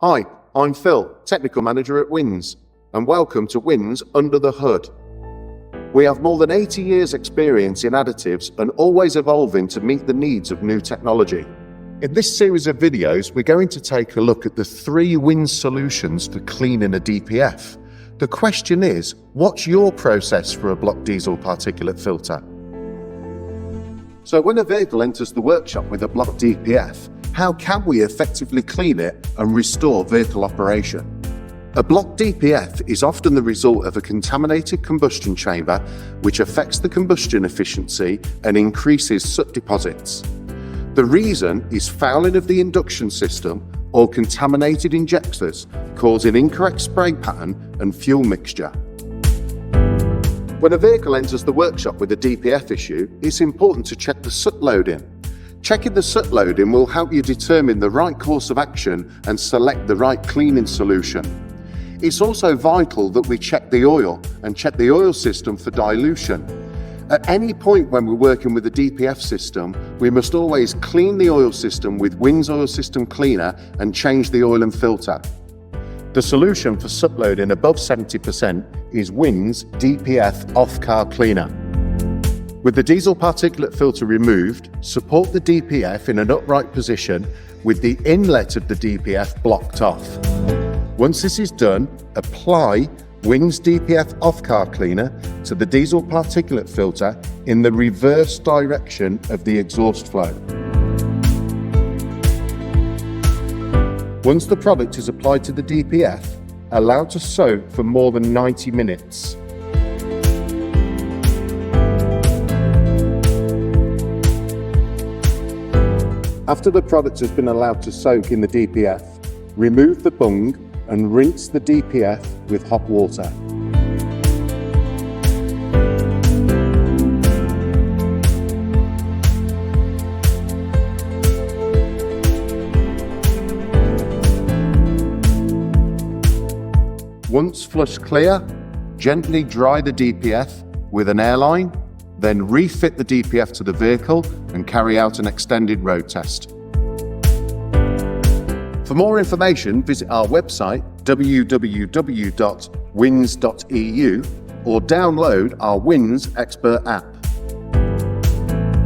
Hi, I'm Phil, Technical Manager at Wynn's, and welcome to Wynn's Under the Hood. We have more than 80 years experience in additives and always evolving to meet the needs of new technology. In this series of videos, we're going to take a look at the 3 Wynn solutions for cleaning a DPF. The question is, what's your process for a block diesel particulate filter? So when a vehicle enters the workshop with a block DPF, how can we effectively clean it and restore vehicle operation? A block DPF is often the result of a contaminated combustion chamber, which affects the combustion efficiency and increases soot deposits. The reason is fouling of the induction system or contaminated injectors, causing incorrect spray pattern and fuel mixture. When a vehicle enters the workshop with a DPF issue, it's important to check the soot loading. Checking the soot loading will help you determine the right course of action and select the right cleaning solution. It's also vital that we check the oil and check the oil system for dilution. At any point when we're working with a DPF system, we must always clean the oil system with Wynn's Oil System Cleaner and change the oil and filter. The solution for soot loading above 70% is Wynn's DPF off-car cleaner. With the diesel particulate filter removed, support the DPF in an upright position with the inlet of the DPF blocked off. Once this is done, apply Wynn's DPF off-car cleaner to the diesel particulate filter in the reverse direction of the exhaust flow. Once the product is applied to the DPF, allow to soak for more than 90 minutes. After the product has been allowed to soak in the DPF, remove the bung and rinse the DPF with hot water. Once flushed clear, gently dry the DPF with an airline, then refit the DPF to the vehicle and carry out an extended road test. For more information, visit our website www.wyns.eu or download our Wynn's Expert app.